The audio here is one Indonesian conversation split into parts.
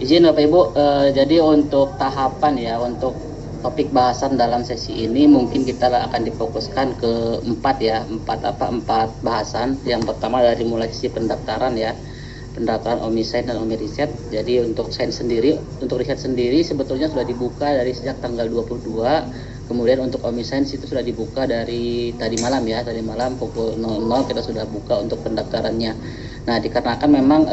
Izin Bapak Ibu, jadi untuk tahapan ya, untuk topik bahasan dalam sesi ini mungkin kita akan difokuskan ke empat bahasan. Yang pertama dari mulai sisi pendaftaran ya, pendaftaran OMI Sains dan OMI Riset. Jadi untuk sains sendiri, untuk riset sendiri sebetulnya sudah dibuka dari sejak tanggal 22. Kemudian untuk OMI Sains itu sudah dibuka dari tadi malam ya, tadi malam pukul 00 kita sudah buka untuk pendaftarannya. Nah, dikarenakan memang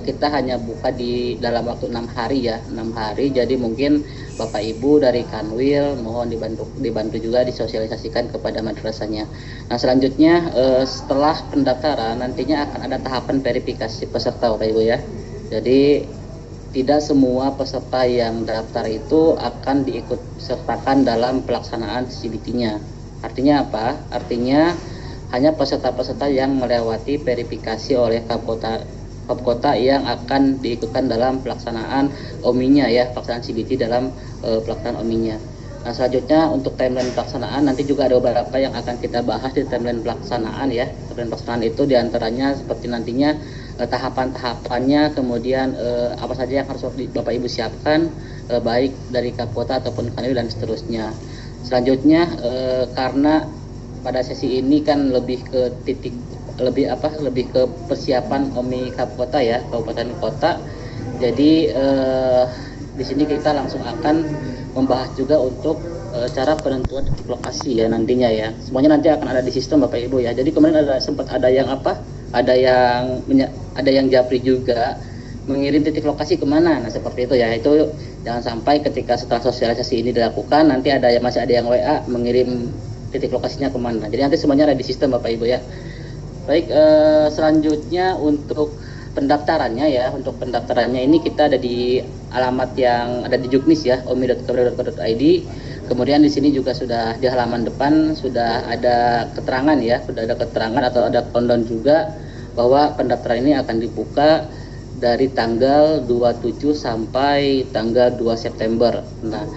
kita hanya buka di dalam waktu 6 hari ya, 6 hari. Jadi mungkin Bapak Ibu dari Kanwil mohon dibantu juga disosialisasikan kepada madrasahnya. Nah, selanjutnya setelah pendaftaran nantinya akan ada tahapan verifikasi peserta Bapak Ibu ya. Jadi tidak semua peserta yang daftar itu akan diikut sertakan dalam pelaksanaan CBT-nya. Artinya apa? Artinya hanya peserta-peserta yang melewati verifikasi oleh Kapkota yang akan diikutkan dalam pelaksanaan OMI-nya ya, pelaksanaan CBT dalam pelaksanaan OMI-nya. Nah, selanjutnya untuk timeline pelaksanaan nanti juga ada beberapa yang akan kita bahas di timeline pelaksanaan ya. Timeline pelaksanaan itu diantaranya seperti nantinya tahapan-tahapannya, kemudian apa saja yang harus Bapak Ibu siapkan baik dari Kapkota ataupun Kanwil dan seterusnya. Selanjutnya karena pada sesi ini kan lebih ke persiapan OMI Kapkota ya, kabupaten kota. Jadi di sini kita langsung akan membahas juga untuk cara penentuan titik lokasi ya nantinya ya. Semuanya nanti akan ada di sistem Bapak Ibu ya. Jadi kemarin sempat ada yang japri juga mengirim titik lokasi kemana. Nah, seperti itu ya. Itu jangan sampai ketika setelah sosialisasi ini dilakukan nanti masih ada yang WA mengirim titik lokasinya kemana. Jadi nanti semuanya ada di sistem Bapak Ibu ya. Baik, selanjutnya untuk pendaftarannya ya. Untuk pendaftarannya ini kita ada di alamat yang ada di Juknis ya, omi.kepri.co.id. Kemudian di sini juga sudah di halaman depan sudah ada keterangan ya, sudah ada keterangan atau ada kondon juga bahwa pendaftaran ini akan dibuka dari tanggal 27 sampai tanggal 2 September. Nah,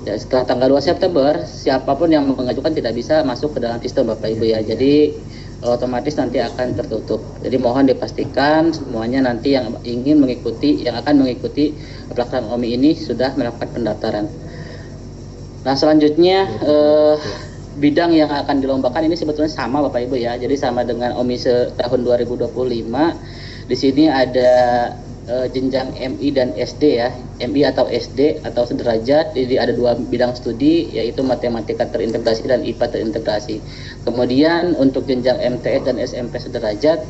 ya, setelah tanggal 2 September, siapapun yang mengajukan tidak bisa masuk ke dalam sistem Bapak Ibu ya. Jadi otomatis nanti akan tertutup. Jadi mohon dipastikan semuanya nanti yang akan mengikuti pelaksanaan OMI ini sudah melakukan pendaftaran. Nah, selanjutnya bidang yang akan dilombakan ini sebetulnya sama Bapak Ibu ya. Jadi sama dengan OMI tahun 2025. Di sini ada jenjang MI dan SD ya, MI atau SD atau sederajat. Jadi ada dua bidang studi yaitu matematika terintegrasi dan IPA terintegrasi. Kemudian untuk jenjang MTS dan SMP sederajat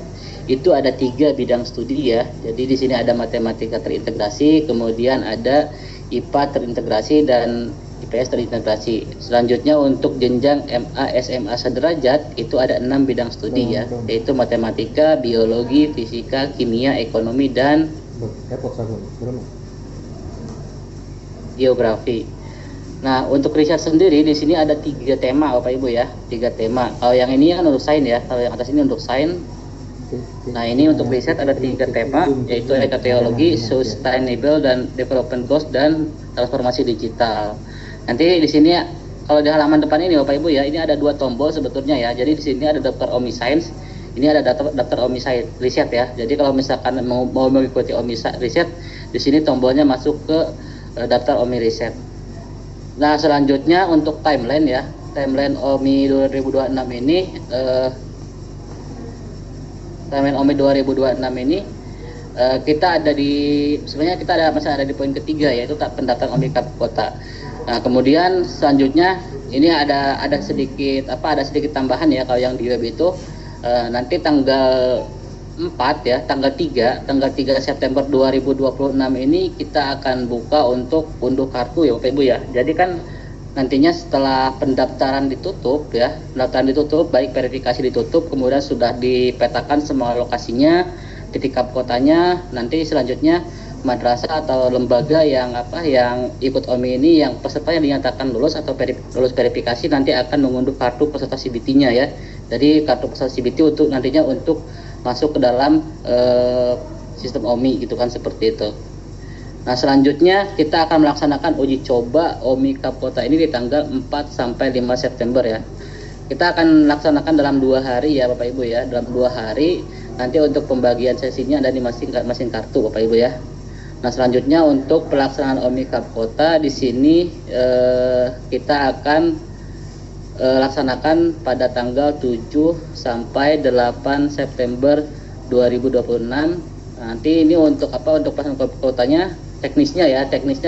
itu ada 3 bidang studi ya. Jadi di sini ada matematika terintegrasi, kemudian ada IPA terintegrasi dan IPS terintegrasi. Selanjutnya untuk jenjang MA SMA sederajat itu ada 6 bidang studi ya, yaitu matematika, biologi, fisika, kimia, ekonomi dan geografi. Nah, untuk riset sendiri di sini ada 3 tema Bapak Ibu ya, 3 tema. Kalau yang ini kan untuk sains ya, kalau yang atas ini untuk sains. Nah, ini untuk riset ada 3 tema yaitu ekoteologi, sustainable dan development goals dan transformasi digital. Nanti di sini kalau di halaman depan ini Bapak Ibu ya, ini ada 2 tombol sebetulnya ya. Jadi di sini ada daftar OMI Sains, ini ada daftar OMI Sains riset ya. Jadi kalau misalkan mau mengikuti OMI riset, di sini tombolnya masuk ke daftar OMI riset. Nah, selanjutnya untuk timeline ya, timeline OMI 2026 ini kita ada di masih ada di poin ketiga yaitu pendaftaran OMI Kapkota. Nah, kemudian selanjutnya ini ada sedikit tambahan ya. Kalau yang di web itu nanti tanggal 3 September 2026 ini kita akan buka untuk unduh kartu ya Bapak Ibu ya. Jadi kan nantinya setelah pendaftaran ditutup baik verifikasi ditutup, kemudian sudah dipetakan semua lokasinya, titik Kapkotanya, nanti selanjutnya madrasah atau lembaga yang ikut OMI ini yang peserta yang dinyatakan lulus atau lulus verifikasi nanti akan mengunduh kartu peserta CBT-nya ya. Jadi kartu peserta CBT nantinya untuk masuk ke dalam sistem OMI gitu kan, seperti itu. Nah, selanjutnya kita akan melaksanakan uji coba OMI Kapkota ini di tanggal 4 sampai 5 September ya. Kita akan laksanakan dalam 2 hari ya Bapak Ibu ya. Dalam 2 hari nanti untuk pembagian sesinya ada di masing-masing kartu Bapak Ibu ya. Nah, selanjutnya untuk pelaksanaan OMI Cup Kota di sini kita akan laksanakan pada tanggal 7 sampai 8 September 2026. Nanti ini untuk apa? Untuk pelaksanaan Cup Kotanya teknisnya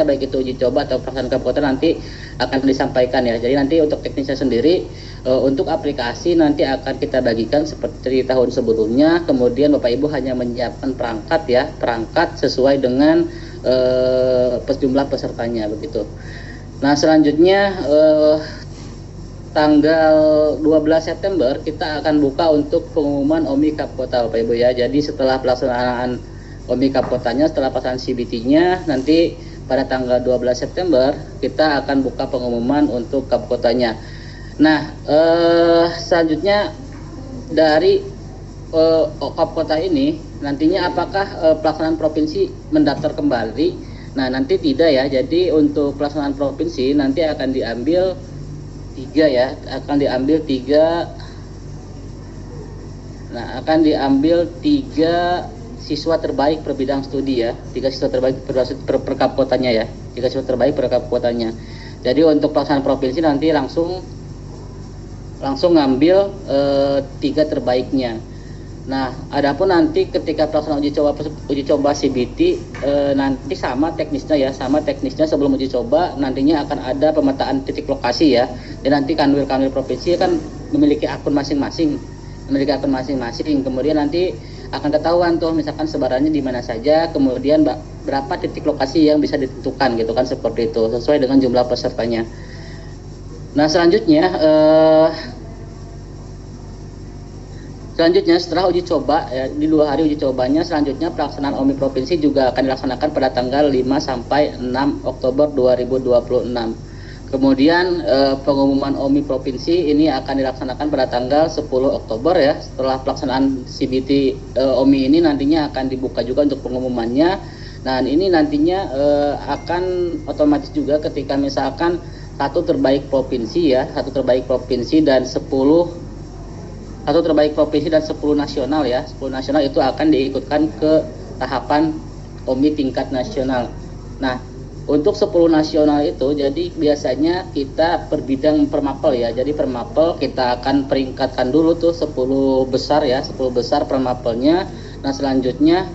baik itu uji coba atau pelaksanaan Cup Kota nanti akan disampaikan ya. Jadi nanti untuk teknisnya sendiri untuk aplikasi nanti akan kita bagikan seperti tahun sebelumnya. Kemudian Bapak Ibu hanya menyiapkan perangkat sesuai dengan jumlah pesertanya begitu. Nah, selanjutnya tanggal 12 September kita akan buka untuk pengumuman OMI Cup Kota Bapak Ibu ya. Jadi setelah pelaksanaan OMI Cup Kotanya, setelah pelaksanaan CBT-nya, nanti pada tanggal 12 September kita akan buka pengumuman untuk Cup Kotanya. Nah, selanjutnya dari Cup Kota ini nantinya apakah pelaksanaan provinsi mendaftar kembali? Nah, nanti tidak ya. Jadi untuk pelaksanaan provinsi nanti akan diambil tiga siswa terbaik per bidang studi ya. 3 siswa terbaik per Cup Kotanya ya. 3 siswa terbaik per Cup Kotanya. Jadi untuk pelaksanaan provinsi nanti langsung ngambil 3 terbaiknya. Nah, adapun nanti ketika pelaksanaan uji coba CBT nanti sama teknisnya sebelum uji coba nantinya akan ada pemetaan titik lokasi ya. Dan nanti kanwil provinsi kan memiliki akun masing-masing. Kemudian nanti akan ketahuan tuh misalkan sebarannya di mana saja, kemudian berapa titik lokasi yang bisa ditentukan gitu kan, seperti itu sesuai dengan jumlah pesertanya. Nah, selanjutnya setelah uji coba ya, di 2 hari uji cobanya, selanjutnya pelaksanaan OMI provinsi juga akan dilaksanakan pada tanggal 5 sampai 6 Oktober 2026. Kemudian pengumuman OMI provinsi ini akan dilaksanakan pada tanggal 10 Oktober ya. Setelah pelaksanaan CBT OMI ini nantinya akan dibuka juga untuk pengumumannya. Nah, ini nantinya akan otomatis juga ketika misalkan satu terbaik provinsi dan 10 nasional ya. 10 nasional itu akan diikutkan ke tahapan OMI tingkat nasional. Nah, untuk 10 nasional itu jadi biasanya kita per bidang per mapel ya. Jadi per mapel kita akan peringkatkan dulu tuh 10 besar ya, 10 besar per mapelnya. Nah, selanjutnya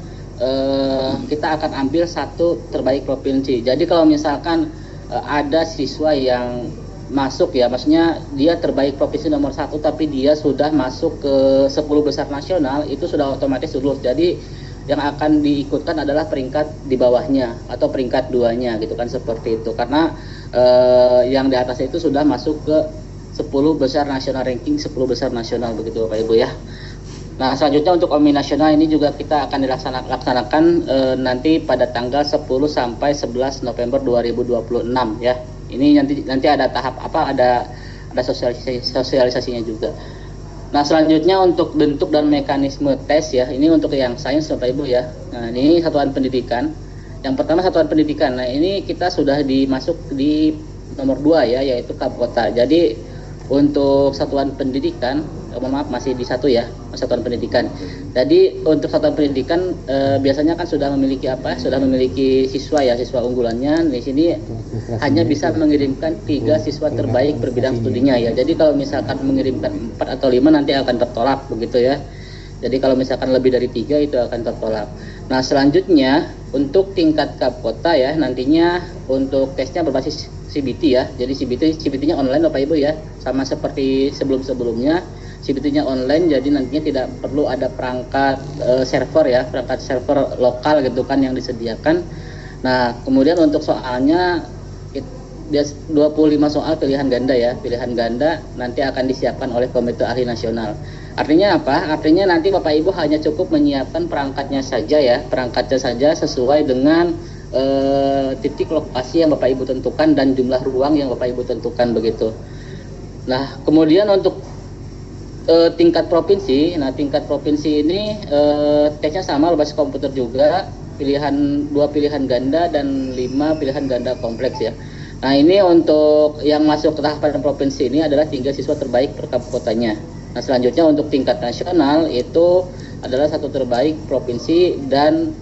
kita akan ambil satu terbaik provinsi. Jadi kalau misalkan ada siswa yang masuk ya, maksudnya dia terbaik provinsi nomor 1 tapi dia sudah masuk ke 10 besar nasional, itu sudah otomatis lulus. Jadi yang akan diikutkan adalah peringkat di bawahnya atau peringkat 2-nya gitu kan, seperti itu. Karena yang di atasnya itu sudah masuk ke 10 besar nasional, ranking 10 besar nasional begitu Bapak Ibu ya. Nah, selanjutnya untuk OMI nasional ini juga kita akan dilaksanakan nanti pada tanggal 10 sampai 11 November 2026 ya. Ini nanti ada tahap ada sosialisasinya juga. Nah, selanjutnya untuk bentuk dan mekanisme tes ya. Ini untuk yang sains Bapak Ibu ya. Nah, ini satuan pendidikan. Yang pertama satuan pendidikan. Nah, ini kita sudah dimasuk di nomor 2 ya, yaitu Cup Kota. Jadi untuk satuan pendidikan, masih di 1 ya, satuan pendidikan. Jadi untuk satuan pendidikan biasanya kan sudah memiliki siswa ya, siswa unggulannya. Di sini hanya bisa mengirimkan 3 siswa terbaik per bidang studinya ya. Jadi kalau misalkan mengirimkan 4 atau 5 nanti akan tertolak begitu ya. Jadi kalau misalkan lebih dari 3 itu akan tertolak. Nah, selanjutnya untuk tingkat Cup Kota ya, nantinya untuk tesnya berbasis CBT ya. Jadi CBT-nya online Bapak Ibu ya, sama seperti sebelumnya. CBT-nya online, jadi nantinya tidak perlu ada perangkat server lokal gitu kan yang disediakan. Nah, kemudian untuk soalnya 25 soal pilihan ganda ya. Pilihan ganda nanti akan disiapkan oleh Komite Ahli Nasional. Artinya apa? Artinya nanti Bapak Ibu hanya cukup menyiapkan perangkatnya saja ya, sesuai dengan titik lokasi yang Bapak Ibu tentukan dan jumlah ruang yang Bapak Ibu tentukan begitu. Nah, kemudian untuk tingkat provinsi, tingkat provinsi ini tesnya sama berbasis komputer juga, 2 pilihan ganda dan 5 pilihan ganda kompleks ya. Nah, ini untuk yang masuk ke tahapan provinsi ini adalah 3 siswa terbaik per Cup Kotanya. Nah, selanjutnya untuk tingkat nasional itu adalah 1 terbaik provinsi dan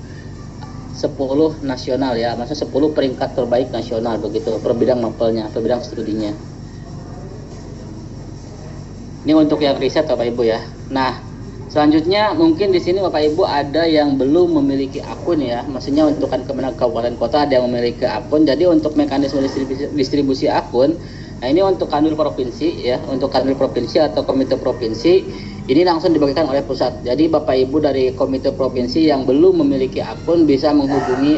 10 nasional ya, maksudnya 10 peringkat terbaik nasional begitu per bidang mapelnya, per bidang studinya. Ini untuk yang riset Bapak Ibu ya. Nah, selanjutnya mungkin di sini Bapak Ibu ada yang belum memiliki akun ya, maksudnya untuk Kemenag Kabupaten Kota ada yang memiliki akun. Jadi untuk mekanisme distribusi akun, nah ini untuk kanwil provinsi ya, untuk kanwil provinsi atau komite provinsi ini langsung dibagikan oleh pusat. Jadi Bapak Ibu dari komite provinsi yang belum memiliki akun bisa menghubungi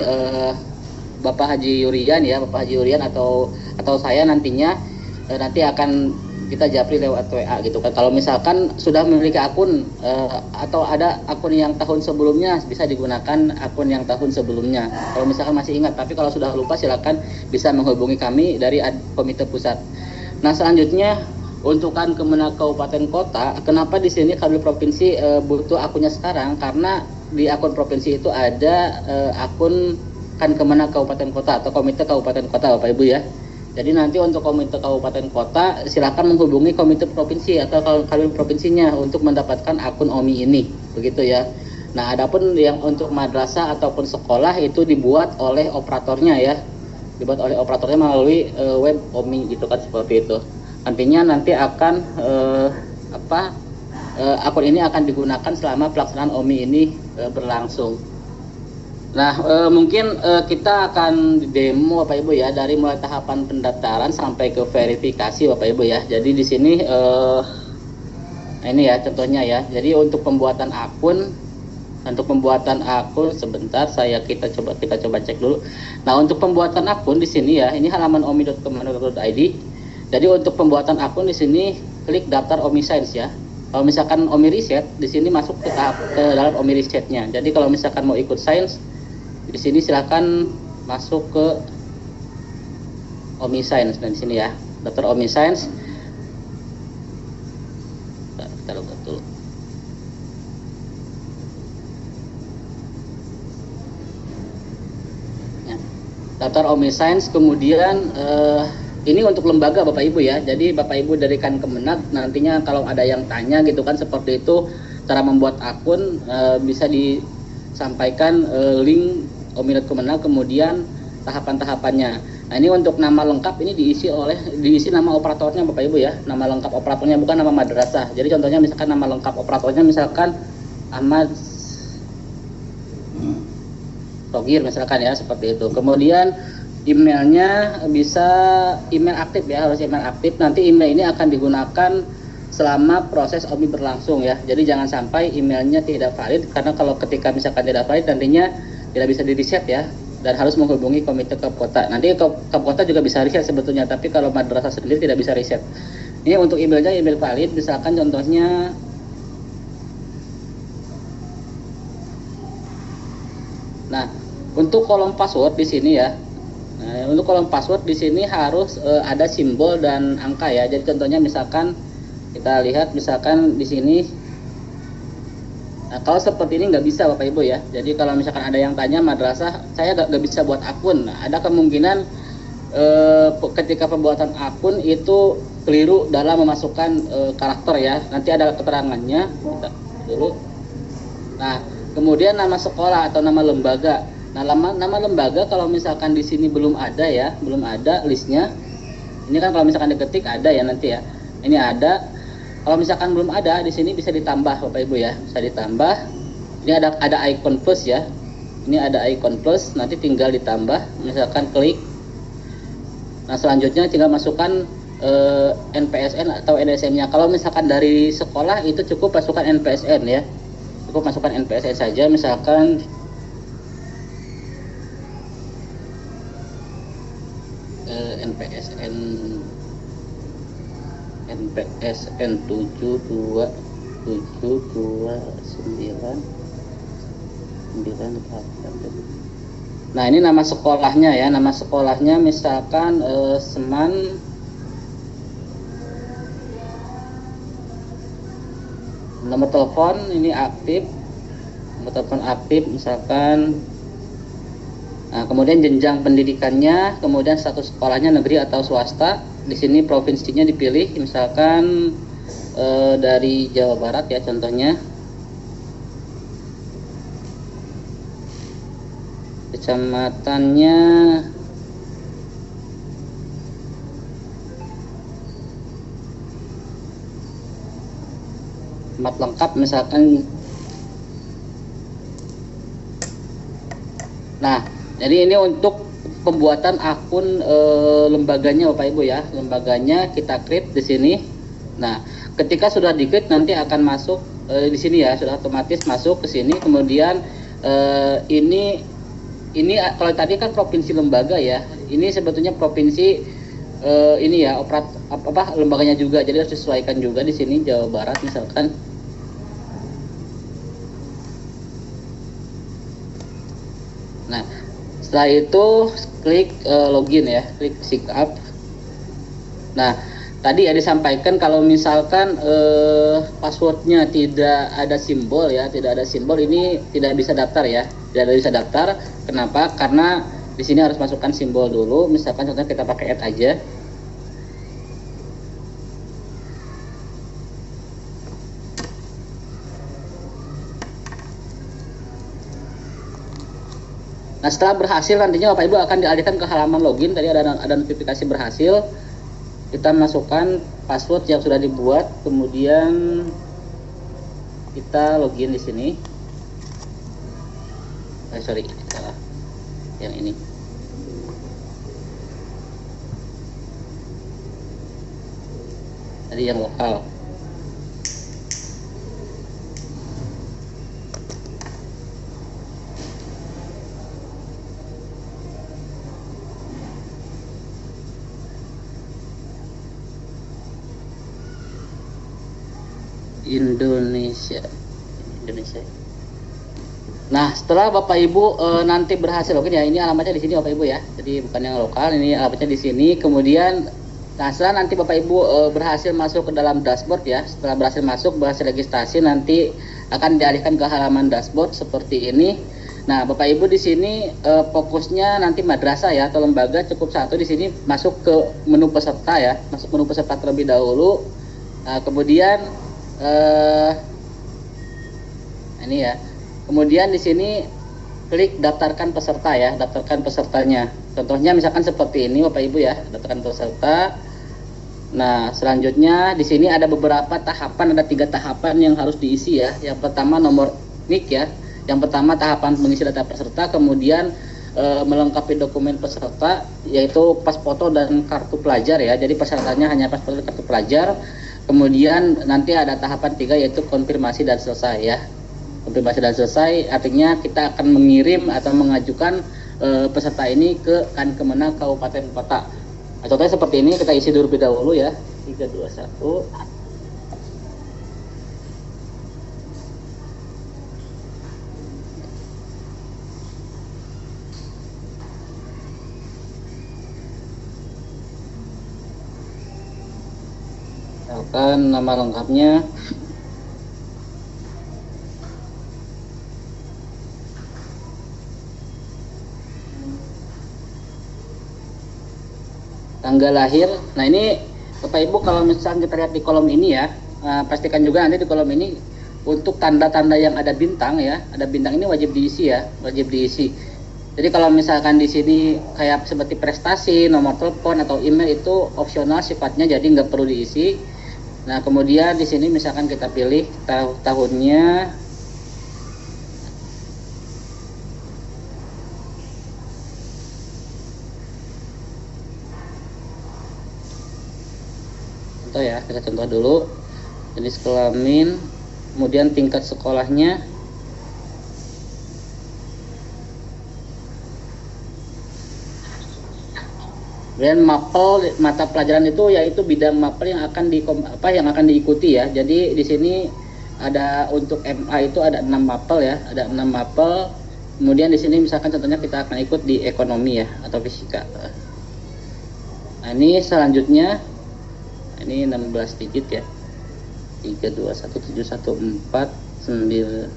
Bapak Haji Yurian ya, Bapak Haji Yurian atau saya nantinya nanti akan kita japri lewat WA gitu kan. Kalau misalkan sudah memiliki akun atau ada akun yang tahun sebelumnya bisa digunakan akun yang tahun sebelumnya. Kalau misalkan masih ingat, tapi kalau sudah lupa silakan bisa menghubungi kami dari komite pusat. Nah, selanjutnya untuk Kemenag Kabupaten Kota, kenapa di sini kanwil provinsi butuh akunnya sekarang? Karena di akun provinsi itu ada akun Kemenag Kabupaten Kota atau komite kabupaten kota Bapak Ibu ya. Jadi nanti untuk komite kabupaten kota silakan menghubungi komite provinsi atau kanwil provinsinya untuk mendapatkan akun OMI ini, begitu ya. Nah, adapun yang untuk madrasah ataupun sekolah itu dibuat oleh operatornya ya, dibuat oleh operatornya melalui web OMI gitu kan, seperti itu. Nantinya nanti akan akun ini akan digunakan selama pelaksanaan OMI ini berlangsung. Nah, mungkin kita akan demo Bapak Ibu ya dari mulai tahapan pendaftaran sampai ke verifikasi Bapak Ibu ya. Jadi di sini ini ya contohnya ya. Jadi untuk pembuatan akun sebentar kita coba cek dulu. Nah, untuk pembuatan akun di sini ya, ini halaman omi.kemenag.id. Jadi untuk pembuatan akun di sini klik daftar OMI Science ya. Kalau misalkan OMI Riset di sini masuk ke dalam OMI Risetnya. Jadi kalau misalkan mau ikut Sains di sini silakan masuk ke OMI Science dan di sini ya, daftar OMI Science. Kita lihat dulu. Ya. Daftar OMI Science, kemudian ini untuk lembaga Bapak Ibu ya. Jadi Bapak Ibu dari Kemenag nantinya kalau ada yang tanya gitu kan seperti itu cara membuat akun bisa disampaikan link Omi.Kemenag kemudian tahapan-tahapannya. Nah, ini untuk nama lengkap ini diisi nama operatornya Bapak Ibu ya. Nama lengkap operatornya bukan nama madrasah. Jadi contohnya misalkan nama lengkap operatornya misalkan Ahmad Togir misalkan ya, seperti itu. Kemudian emailnya bisa email aktif ya, harus email aktif. Nanti email ini akan digunakan selama proses OMI berlangsung ya. Jadi jangan sampai emailnya tidak valid, karena kalau ketika misalkan tidak valid nantinya tidak bisa di reset ya, dan harus menghubungi komite Kota. Nanti Kota juga bisa reset sebetulnya, tapi kalau madrasah sendiri tidak bisa reset. Ini untuk emailnya email valid, misalkan contohnya nah, untuk kolom password di sini ya. Nah, untuk kolom password di sini harus ada simbol dan angka ya. Jadi contohnya misalkan kita lihat misalkan di sini. Nah, kalau seperti ini nggak bisa Bapak Ibu ya. Jadi kalau misalkan ada yang tanya madrasah, saya nggak bisa buat akun. Nah, ada kemungkinan ketika pembuatan akun itu keliru dalam memasukkan karakter ya. Nanti ada keterangannya. Dulu. Nah, kemudian nama sekolah atau nama lembaga. Nah, nama lembaga kalau misalkan di sini belum ada ya, belum ada listnya. Ini kan kalau misalkan diketik ada ya nanti ya. Ini ada. Kalau misalkan belum ada di sini bisa ditambah Bapak Ibu ya, bisa ditambah. Ini ada icon plus ya. Ini ada icon plus, nanti tinggal ditambah, misalkan klik. Nah, selanjutnya tinggal masukkan NPSN atau NSM-nya. Kalau misalkan dari sekolah itu cukup masukkan NPSN ya. Cukup masukkan NPSN saja, misalkan NPSN 7272998. Nah, ini nama sekolahnya ya, nama sekolahnya misalkan Seman. Nomor telepon ini aktif, nomor telepon aktif misalkan. Nah, kemudian jenjang pendidikannya, kemudian status sekolahnya negeri atau swasta. Di sini provinsinya dipilih, misalkan dari Jawa Barat ya contohnya. kecamatannya tempat lengkap misalkan. Nah, jadi ini untuk pembuatan akun lembaganya Bapak Ibu ya. Lembaganya kita create di sini. Nah, ketika sudah di-create nanti akan masuk di sini ya, sudah otomatis masuk ke sini. Kemudian ini kalau tadi kan provinsi lembaga ya. Ini sebetulnya provinsi ini ya, lembaganya juga. Jadi harus disesuaikan juga di sini Jawa Barat misalkan. Nah, setelah itu klik login ya, klik sign up. Nah, tadi ya disampaikan kalau misalkan passwordnya tidak ada simbol ya, tidak ada simbol, ini tidak bisa daftar ya, tidak bisa daftar. Kenapa? Karena di sini harus masukkan simbol dulu. Misalkan contohnya kita pakai add aja. Nah, setelah berhasil nantinya Bapak Ibu akan dialihkan ke halaman login. Tadi ada notifikasi berhasil. Kita masukkan password yang sudah dibuat, kemudian kita login di sini. Sorry, salah. Yang ini. Tadi yang lokal. Indonesia. Nah, setelah Bapak Ibu nanti berhasil login ya, ini alamatnya di sini Bapak Ibu ya. Jadi bukan yang lokal, ini alamatnya di sini. Kemudian setelah nanti Bapak Ibu berhasil masuk ke dalam dashboard ya. Setelah berhasil masuk, berhasil registrasi, nanti akan dialihkan ke halaman dashboard seperti ini. Nah, Bapak Ibu di sini fokusnya nanti madrasah ya atau lembaga, cukup satu di sini masuk ke menu peserta ya, masuk menu peserta terlebih dahulu. Nah, kemudian ini ya. Kemudian di sini klik daftarkan peserta ya, daftarkan pesertanya. Contohnya misalkan seperti ini Bapak Ibu ya, daftarkan peserta. Nah, selanjutnya di sini ada beberapa tahapan, ada 3 tahapan yang harus diisi ya. Yang pertama nomor NIK ya. Yang pertama tahapan mengisi data peserta, kemudian melengkapi dokumen peserta yaitu pas foto dan kartu pelajar ya. Jadi persyaratannya hanya pas foto dan kartu pelajar. Kemudian nanti ada tahapan 3 yaitu konfirmasi dan selesai ya. Konfirmasi dan selesai artinya kita akan mengirim atau mengajukan peserta ini ke Kemenang Kabupaten Kota. Nah, contohnya seperti ini, kita isi dulu lebih dahulu ya. 3, 2, 1. Misalkan nama lengkapnya. Tanggal lahir. Nah, ini Bapak Ibu kalau misalnya kita lihat di kolom ini ya, pastikan juga nanti di kolom ini untuk tanda-tanda yang ada bintang ya, ada bintang ini wajib diisi ya, wajib diisi. Jadi kalau misalkan di sini kayak seperti prestasi, nomor telepon atau email itu opsional sifatnya, jadi nggak perlu diisi. Nah, kemudian di sini misalkan kita pilih tahunnya. Contoh ya, kita contoh dulu. Jenis kelamin, kemudian tingkat sekolahnya. Kemudian mapel mata pelajaran itu yaitu bidang mapel yang akan diikuti ya. Jadi di sini ada untuk MA itu ada 6 mapel ya, ada 6 mapel. Kemudian di sini misalkan contohnya kita akan ikut di ekonomi ya atau fisika. Nah, ini selanjutnya ini 16 digit ya. 321714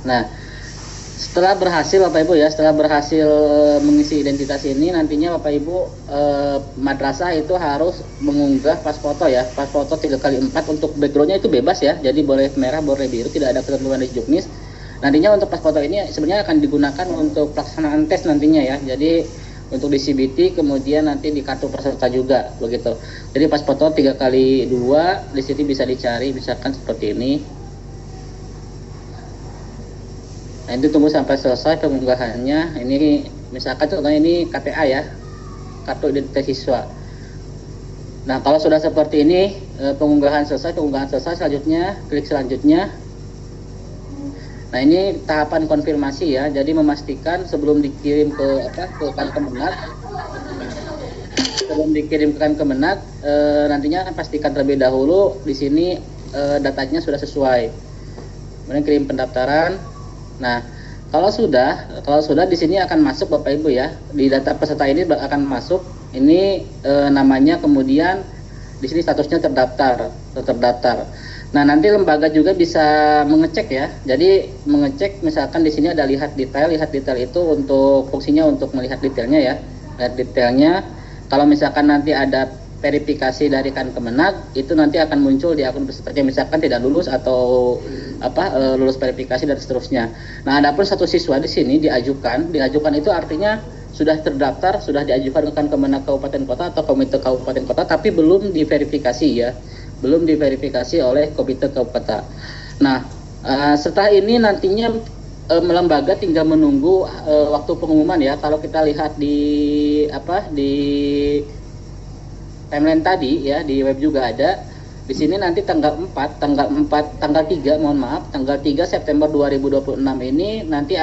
Nah, Setelah berhasil Bapak Ibu ya, setelah berhasil mengisi identitas ini, nantinya Bapak Ibu madrasah itu harus mengunggah pas foto ya, pas foto 3x4. Untuk backgroundnya itu bebas ya, jadi boleh merah, boleh biru, tidak ada ketentuan dari Juknis. Nantinya untuk pas foto ini sebenarnya akan digunakan untuk pelaksanaan tes nantinya ya, jadi untuk di CBT, kemudian nanti di kartu peserta juga begitu. Jadi pas foto 3x2 di sini bisa dicari, misalkan seperti ini. Nah, itu tunggu sampai selesai pengunggahannya. Ini misalkan contohnya ini KTA ya, kartu identitas siswa. Nah, kalau sudah seperti ini pengunggahan selesai, selanjutnya klik selanjutnya. Nah, ini tahapan konfirmasi ya. Jadi memastikan sebelum dikirim ke Kemenag, nantinya pastikan terlebih dahulu di sini datanya sudah sesuai. Kemudian kirim pendaftaran. Nah, kalau sudah di sini akan masuk Bapak Ibu ya, di data peserta ini akan masuk ini namanya, kemudian di sini statusnya terdaftar. Nah, nanti lembaga juga bisa mengecek ya. Jadi mengecek misalkan di sini ada lihat detail itu untuk fungsinya untuk melihat detailnya ya. Lihat detailnya. Kalau misalkan nanti ada verifikasi dari Kemenag, itu nanti akan muncul di akun pesertanya, misalkan tidak lulus atau lulus verifikasi dan seterusnya. Nah, adapun satu siswa di sini diajukan itu artinya sudah terdaftar, sudah diajukan ke Kemenag Kabupaten Kota atau Komite Kabupaten Kota, tapi belum diverifikasi ya, belum diverifikasi oleh Komite Kabupaten. Nah, setelah ini nantinya lembaga tinggal menunggu waktu pengumuman ya. Kalau kita lihat di timeline tadi ya, di web juga ada. Di sini nanti tanggal 3 September 2026 ini nanti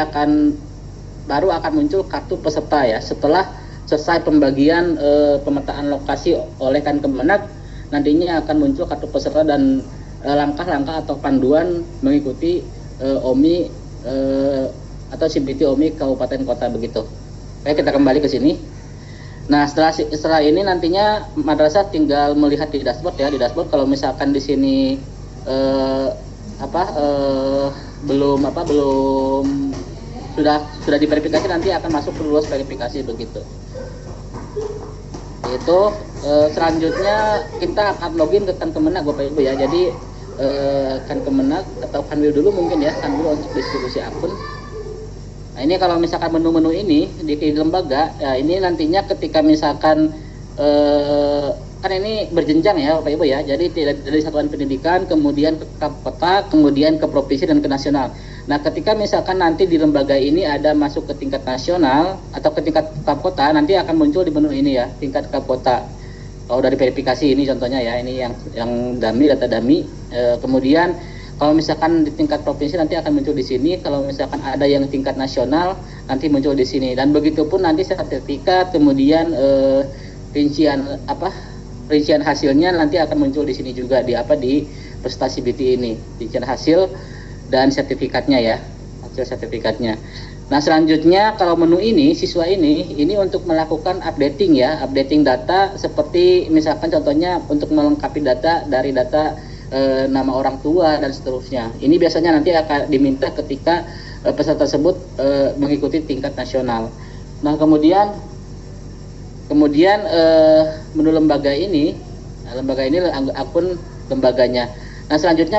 baru akan muncul kartu peserta ya. Setelah selesai pembagian pemetaan lokasi oleh Kemenag, nantinya akan muncul kartu peserta dan langkah-langkah atau panduan mengikuti OMI atau CBT OMI Kabupaten Kota begitu. Oke, kita kembali ke sini. Nah, setelah ini nantinya madrasah tinggal melihat di dashboard ya. Di dashboard kalau misalkan di sini belum sudah diverifikasi, nanti akan masuk ke lulus verifikasi begitu. Itu selanjutnya kita akan login ke Kemenag Bapak Ibu ya. Jadi Kemenag atau Kanwil dulu mungkin ya, Kanwil untuk distribusi akun. Nah, ini kalau misalkan menu-menu ini di lembaga, ya ini nantinya ketika misalkan kan ini berjenjang ya Bapak Ibu ya. Jadi dari satuan pendidikan, kemudian ke kota, kemudian ke provinsi dan ke nasional. Nah, ketika misalkan nanti di lembaga ini ada masuk ke tingkat nasional atau ke tingkat kota, nanti akan muncul di menu ini ya, tingkat kota. Kalau dari verifikasi ini contohnya ya, ini yang data dummy. Kemudian kalau misalkan di tingkat provinsi nanti akan muncul di sini. Kalau misalkan ada yang tingkat nasional nanti muncul di sini. Dan begitupun nanti sertifikat, kemudian rincian hasilnya nanti akan muncul di sini juga di prestasi BT ini, rincian hasil dan sertifikatnya ya, hasil sertifikatnya. Nah, selanjutnya kalau menu ini siswa ini untuk melakukan updating data, seperti misalkan contohnya untuk melengkapi data dari data nama orang tua dan seterusnya. Ini biasanya nanti akan diminta ketika peserta tersebut mengikuti tingkat nasional. Nah, kemudian menu lembaga ini akun lembaganya. Nah, selanjutnya